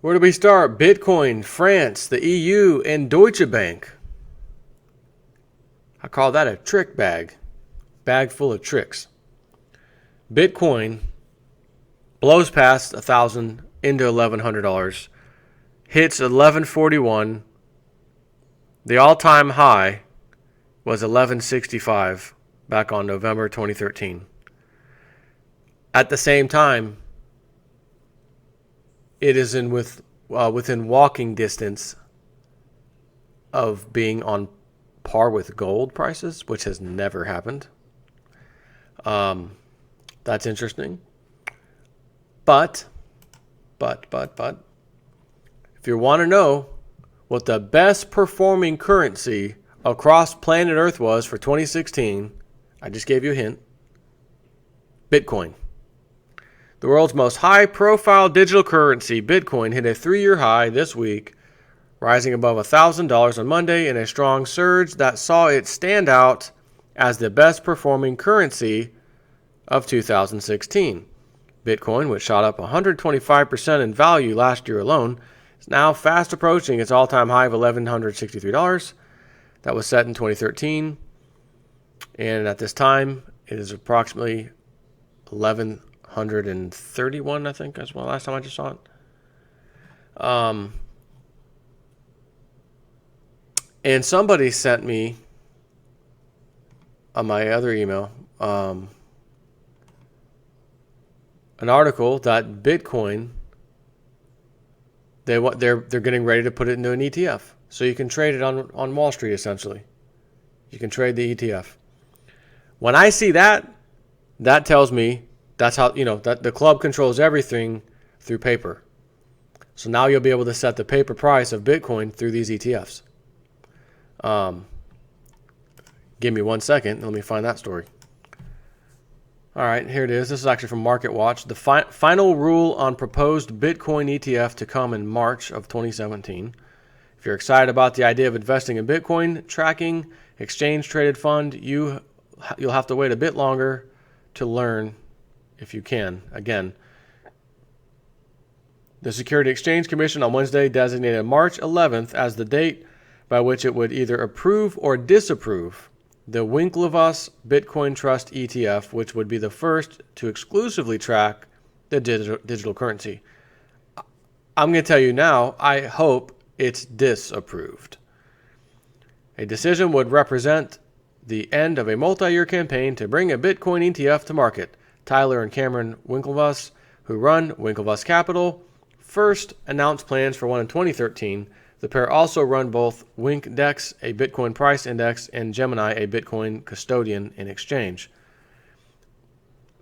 Where do we start? Bitcoin, France, the EU, and Deutsche Bank. I call that a trick bag. Bag full of tricks. Bitcoin blows past $1,000 into $1,100. Hits 1141. The all-time high was 1165 back on November 2013. At the same time, it is within walking distance of being on par with gold prices, which has never happened. That's interesting. But, if you want to know what the best performing currency across planet Earth was for 2016, I just gave you a hint. Bitcoin. The world's most high-profile digital currency, Bitcoin, hit a 3-year high this week, rising above $1,000 on Monday in a strong surge that saw it stand out as the best-performing currency of 2016. Bitcoin, which shot up 125% in value last year alone, is now fast approaching its all-time high of $1,163 that was set in 2013. And at this time, it is approximately 1,131, I think, as well. Last time I just saw it. And somebody sent me on my other email an article that Bitcoin they're getting ready to put it into an ETF, so you can trade it on Wall Street. Essentially, you can trade the ETF. When I see that tells me that's how that the club controls everything through paper. So now you'll be able to set the paper price of Bitcoin through these ETFs. Give me 1 second. Let me find that story. All right, here it is. This is actually from Market Watch. The final rule on proposed Bitcoin ETF to come in March of 2017. If you're excited about the idea of investing in Bitcoin, tracking, exchange-traded fund, you'll have to wait a bit longer to learn if you can. Again, the Security Exchange Commission on Wednesday designated March 11th as the date by which it would either approve or disapprove the Winklevoss Bitcoin Trust ETF, which would be the first to exclusively track the digital currency. I'm going to tell you now, I hope it's disapproved. A decision would represent the end of a multi-year campaign to bring a Bitcoin ETF to market. Tyler and Cameron Winklevoss, who run Winklevoss Capital, first announced plans for one in 2013. The pair also run both WinkDex, a Bitcoin price index, and Gemini, a Bitcoin custodian and exchange.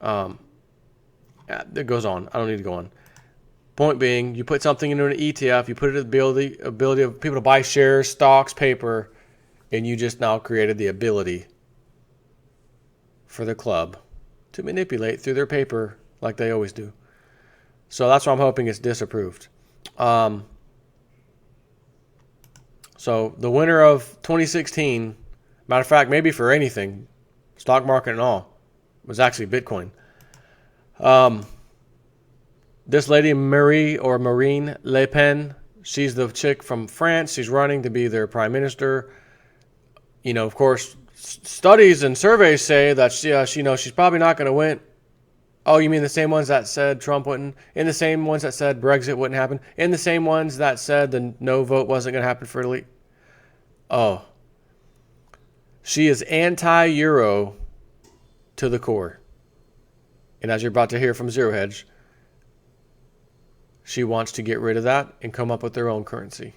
It goes on. I don't need to go on. Point being, you put something into an ETF, you put it in the ability of people to buy shares, stocks, paper, and you just now created the ability for the club to manipulate through their paper like they always do. So that's why I'm hoping it's disapproved. So the winner of 2016, matter of fact, maybe for anything, stock market and all, was actually Bitcoin. This lady, Marine Le Pen, she's the chick from France. She's running to be their prime minister. Of course, studies and surveys say that she's probably not going to win. Oh, you mean the same ones that said Trump wouldn't? And the same ones that said Brexit wouldn't happen? And the same ones that said the no vote wasn't going to happen for Italy? Oh. She is anti-Euro to the core. And as you're about to hear from Zero Hedge, she wants to get rid of that and come up with their own currency.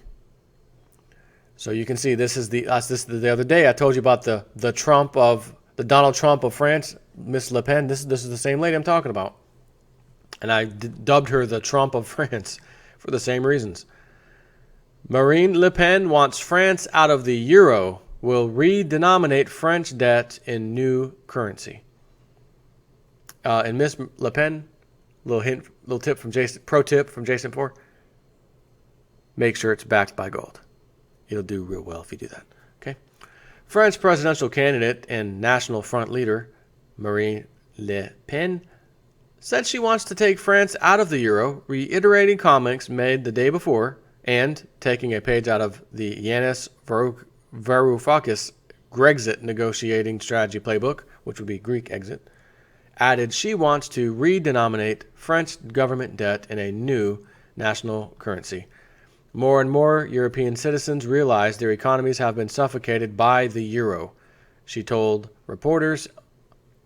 So you can see this is the other day I told you about the Donald Trump of France, Miss Le Pen. This is the same lady I'm talking about. And I dubbed her the Trump of France for the same reasons. Marine Le Pen wants France out of the euro, will redenominate French debt in new currency. And Miss Le Pen, little tip from Jason, pro tip from Jason 4, make sure it's backed by gold. It'll do real well if you do that. Okay. French presidential candidate and National Front leader Marine Le Pen said she wants to take France out of the euro, reiterating comments made the day before and, taking a page out of the Yanis Varoufakis Grexit negotiating strategy playbook, which would be Greek exit, added she wants to redenominate French government debt in a new national currency. More and more European citizens realize their economies have been suffocated by the euro, she told reporters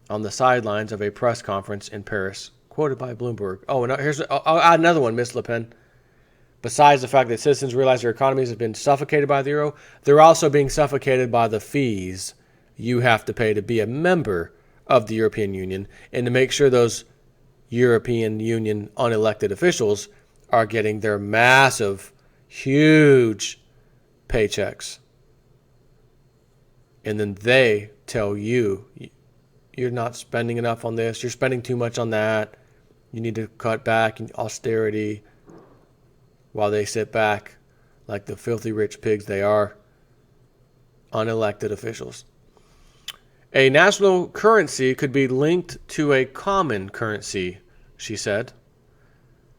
on the sidelines of a press conference in Paris, quoted by Bloomberg. Oh, and I'll add another one, Miss Le Pen. Besides the fact that citizens realize their economies have been suffocated by the euro, they're also being suffocated by the fees you have to pay to be a member of the European Union and to make sure those European Union unelected officials are getting their massive, huge paychecks. And then they tell you, you're not spending enough on this, you're spending too much on that, you need to cut back in austerity, while they sit back like the filthy rich pigs they are, unelected officials. A national currency could be linked to a common currency, she said,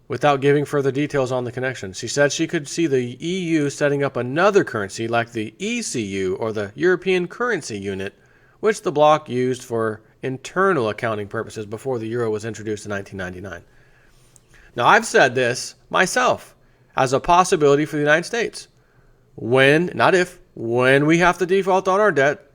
without giving further details on the connection. She said she could see the EU setting up another currency like the ECU, or the European Currency Unit, which the bloc used for internal accounting purposes before the euro was introduced in 1999. Now, I've said this myself as a possibility for the United States. When, not if, when we have to default on our debt,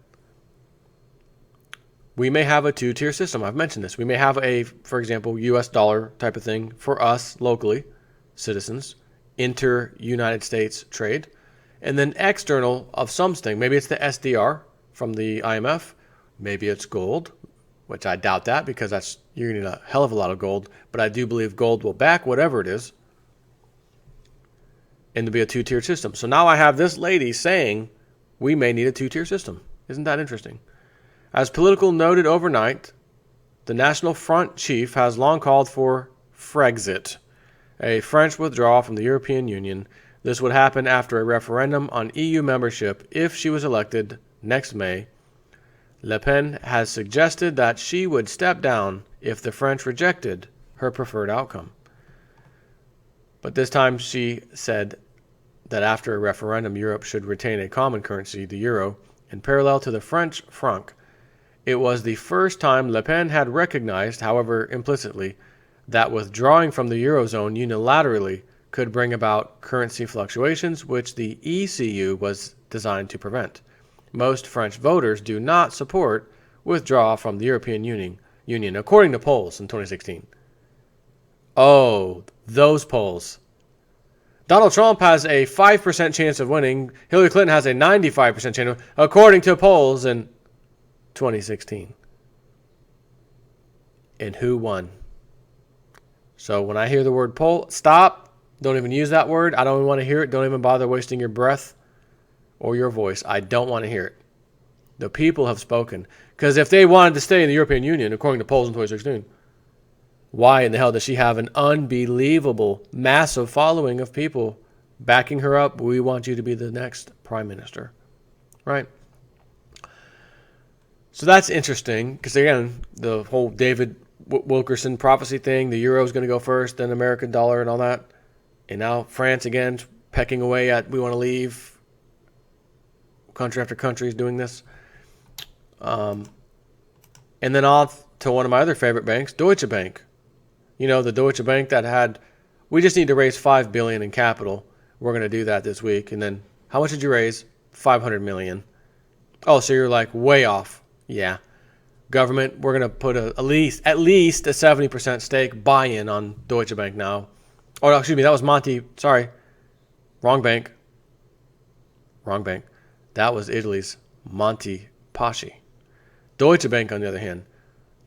we may have a two-tier system. I've mentioned this. We may have a, for example, US dollar type of thing for us locally, citizens, inter-United States trade, and then external of something. Maybe it's the SDR from the IMF. Maybe it's gold, which I doubt that because you're going to need a hell of a lot of gold. But I do believe gold will back whatever it is, and to be a two-tier system. So now I have this lady saying we may need a two-tier system. Isn't that interesting? As Politico noted overnight, the National Front chief has long called for Frexit, a French withdrawal from the European Union. This would happen after a referendum on EU membership if she was elected next May. Le Pen has suggested that she would step down if the French rejected her preferred outcome. But this time she said that after a referendum, Europe should retain a common currency, the euro, in parallel to the French franc. It was the first time Le Pen had recognized, however implicitly, that withdrawing from the Eurozone unilaterally could bring about currency fluctuations, which the ECU was designed to prevent. Most French voters do not support withdrawal from the European Union, according to polls in 2016. Oh, those polls. Donald Trump has a 5% chance of winning. Hillary Clinton has a 95% chance, according to polls in 2016. And who won? So when I hear the word poll, stop. Don't even use that word. I don't even want to hear it. Don't even bother wasting your breath or your voice. I don't want to hear it. The people have spoken. Because if they wanted to stay in the European Union, according to polls in 2016, why in the hell does she have an unbelievable, massive following of people backing her up? We want you to be the next prime minister. Right? So that's interesting. Because again, the whole David Wilkerson prophecy thing, the euro is going to go first, then American dollar and all that. And now France again pecking away at we want to leave. Country after country is doing this. And then off to one of my other favorite banks, Deutsche Bank. You know, the Deutsche Bank that had, we just need to raise $5 billion in capital. We're going to do that this week. And then how much did you raise? $500 million. Oh, so you're like way off. Yeah. Government, we're going to put at least a 70% stake buy-in on Deutsche Bank now. Oh, no, excuse me, that was Monte. Sorry. Wrong bank. That was Italy's Monte Paschi. Deutsche Bank, on the other hand,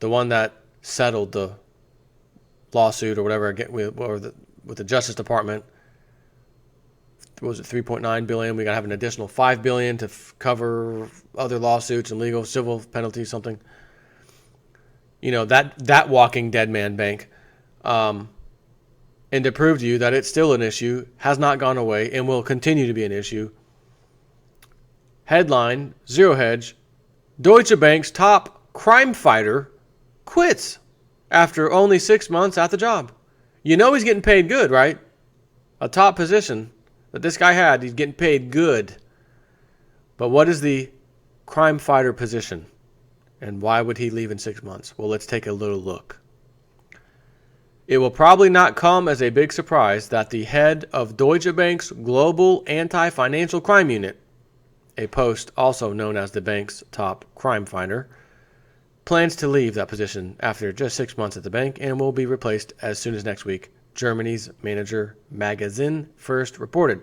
the one that settled the lawsuit or whatever with the Justice Department, what was it, $3.9 billion? We got to have an additional $5 billion to cover other lawsuits and legal civil penalties, something. You know, that walking dead man bank. And to prove to you that it's still an issue, has not gone away, and will continue to be an issue. Headline, Zero Hedge, Deutsche Bank's top crime fighter quits. after only 6 months at the job. You know he's getting paid good, right? A top position that this guy had, he's getting paid good. But what is the crime fighter position? And why would he leave in 6 months? Well, let's take a little look. It will probably not come as a big surprise that the head of Deutsche Bank's Global Anti-Financial Crime Unit, a post also known as the bank's top crime fighter, plans to leave that position after just 6 months at the bank and will be replaced as soon as next week, Germany's Manager Magazine first reported.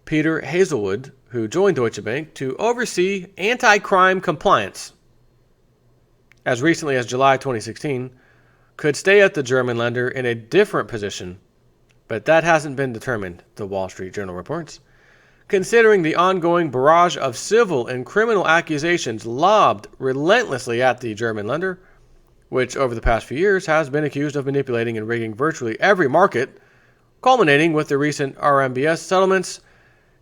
Peter Hazelwood, who joined Deutsche Bank to oversee anti-crime compliance as recently as July 2016, could stay at the German lender in a different position, but that hasn't been determined, the Wall Street Journal reports. Considering the ongoing barrage of civil and criminal accusations lobbed relentlessly at the German lender, which over the past few years has been accused of manipulating and rigging virtually every market, culminating with the recent RMBS settlements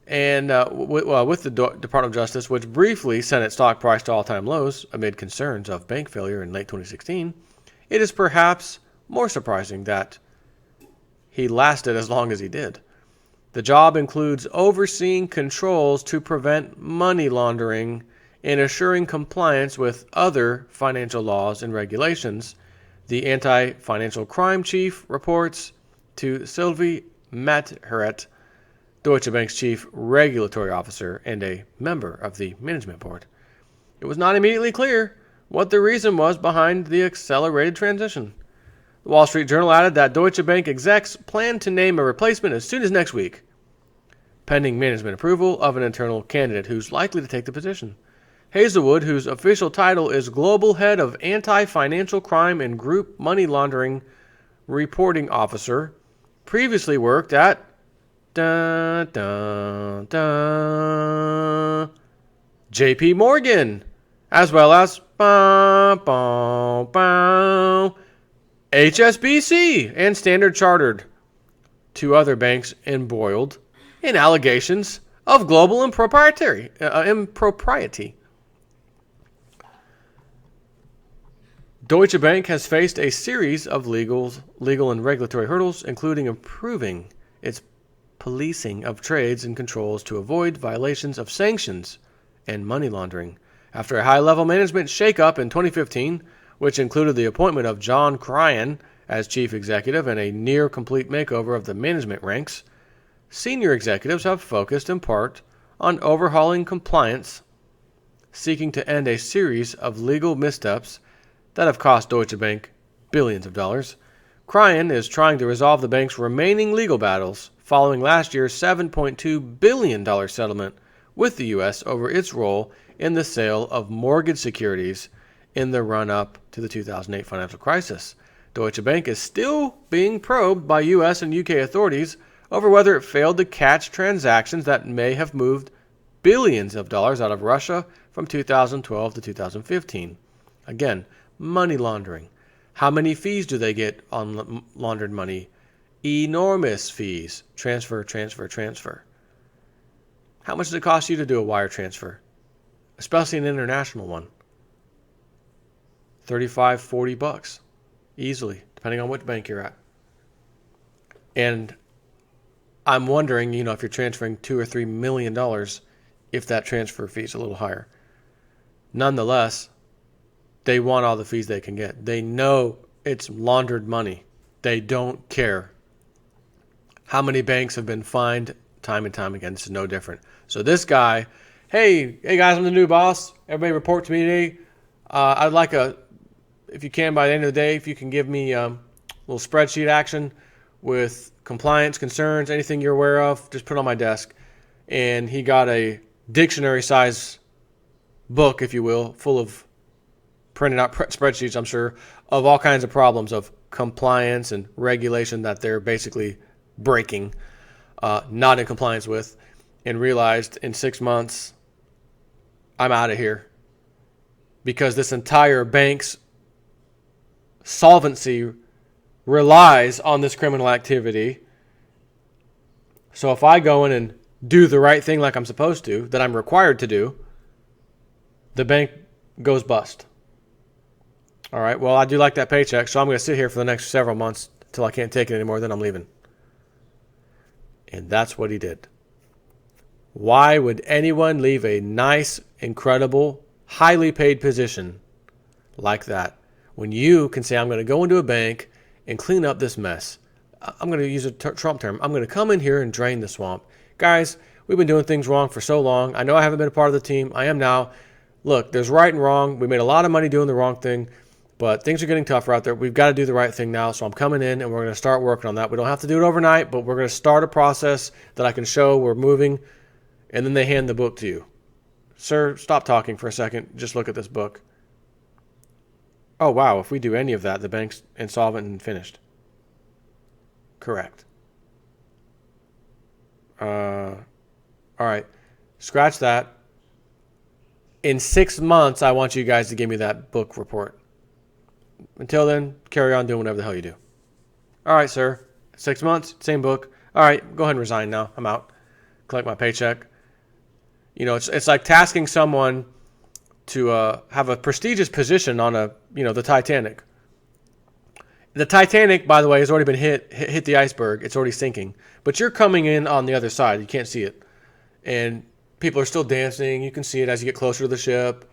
and with the Department of Justice, which briefly sent its stock price to all-time lows amid concerns of bank failure in late 2016, it is perhaps more surprising that he lasted as long as he did. The job includes overseeing controls to prevent money laundering and assuring compliance with other financial laws and regulations, the anti-financial crime chief reports to Sylvie Matheret, Deutsche Bank's chief regulatory officer and a member of the management board. It was not immediately clear what the reason was behind the accelerated transition. The Wall Street Journal added that Deutsche Bank execs plan to name a replacement as soon as next week, pending management approval of an internal candidate who's likely to take the position. Hazelwood, whose official title is Global Head of Anti-Financial Crime and Group Money Laundering Reporting Officer, previously worked at JP Morgan, as well as HSBC and Standard Chartered, two other banks embroiled in allegations of global impropriety. Deutsche Bank has faced a series of legal and regulatory hurdles, including improving its policing of trades and controls to avoid violations of sanctions and money laundering. After a high-level management shakeup in 2015, which included the appointment of John Cryan as chief executive and a near-complete makeover of the management ranks, senior executives have focused in part on overhauling compliance, seeking to end a series of legal missteps that have cost Deutsche Bank billions of dollars. Cryan is trying to resolve the bank's remaining legal battles following last year's $7.2 billion settlement with the U.S. over its role in the sale of mortgage securities in the run-up to the 2008 financial crisis. Deutsche Bank is still being probed by U.S. and U.K. authorities over whether it failed to catch transactions that may have moved billions of dollars out of Russia from 2012 to 2015. Again, money laundering. How many fees do they get on laundered money? Enormous fees. Transfer. How much does it cost you to do a wire transfer? Especially an international one. $35, $40 easily, depending on which bank you're at. And I'm wondering, if you're transferring $2 or $3 million, if that transfer fee is a little higher. Nonetheless, they want all the fees they can get. They know it's laundered money. They don't care. How many banks have been fined time and time again? This is no different. So this guy, hey guys, I'm the new boss. Everybody report to me today. I'd like if you can, by the end of the day, if you can give me a little spreadsheet action with compliance concerns, anything you're aware of, just put it on my desk. And he got a dictionary size book, if you will, full of printed out spreadsheets, I'm sure, of all kinds of problems of compliance and regulation that they're basically breaking, not in compliance with, and realized in 6 months, I'm out of here. Because this entire bank's solvency relies on this criminal activity. So if I go in and do the right thing like I'm supposed to, that I'm required to do, the bank goes bust. All right, well, I do like that paycheck, so I'm going to sit here for the next several months until I can't take it anymore, then I'm leaving. And that's what he did. Why would anyone leave a nice, incredible, highly paid position like that when you can say, I'm going to go into a bank and clean up this mess? I'm going to use a Trump term. I'm going to come in here and drain the swamp. Guys, we've been doing things wrong for so long. I know I haven't been a part of the team. I am now. Look, there's right and wrong. We made a lot of money doing the wrong thing, but things are getting tougher out there. We've got to do the right thing now, so I'm coming in and we're going to start working on that. We don't have to do it overnight, but we're going to start a process that I can show we're moving, and then they hand the book to you. Sir, stop talking for a second. Just look at this book. Oh, wow, if we do any of that, the bank's insolvent and finished. Correct. All right, scratch that. In 6 months, I want you guys to give me that book report. Until then, carry on doing whatever the hell you do. All right, sir. 6 months, same book. All right, go ahead and resign now. I'm out. Collect my paycheck. You know, it's like tasking someone to have a prestigious position on the Titanic. The Titanic, by the way, has already been hit the iceberg. It's already sinking. But you're coming in on the other side. You can't see it. And people are still dancing. You can see it as you get closer to the ship.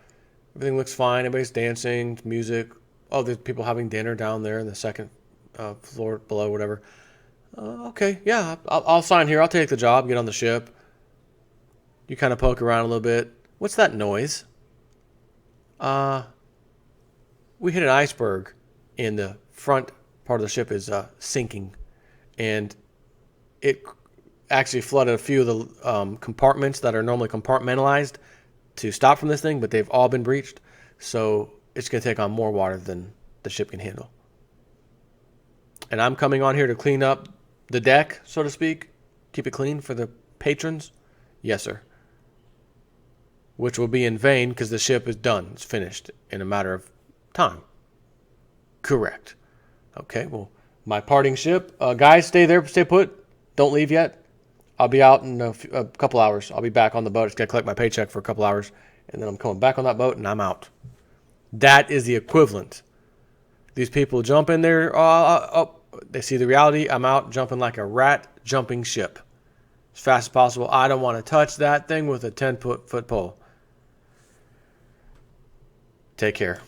Everything looks fine. Everybody's dancing, music. Oh, there's people having dinner down there in the second floor below, whatever. Okay, yeah, I'll sign here. I'll take the job, get on the ship. You kind of poke around a little bit. What's that noise? We hit an iceberg, and the front part of the ship is sinking. And it actually flooded a few of the compartments that are normally compartmentalized to stop from this thing, but they've all been breached. So it's going to take on more water than the ship can handle. And I'm coming on here to clean up the deck, so to speak. Keep it clean for the patrons. Yes, sir. Which will be in vain because the ship is done. It's finished in a matter of time. Correct. Okay, well, my parting ship. Guys, stay there. Stay put. Don't leave yet. I'll be out in a couple hours. I'll be back on the boat. Just got to collect my paycheck for a couple hours. And then I'm coming back on that boat and I'm out. That is the equivalent. These people jump in there. They see the reality. I'm out jumping like a rat jumping ship. As fast as possible. I don't want to touch that thing with a 10-foot pole. Take care.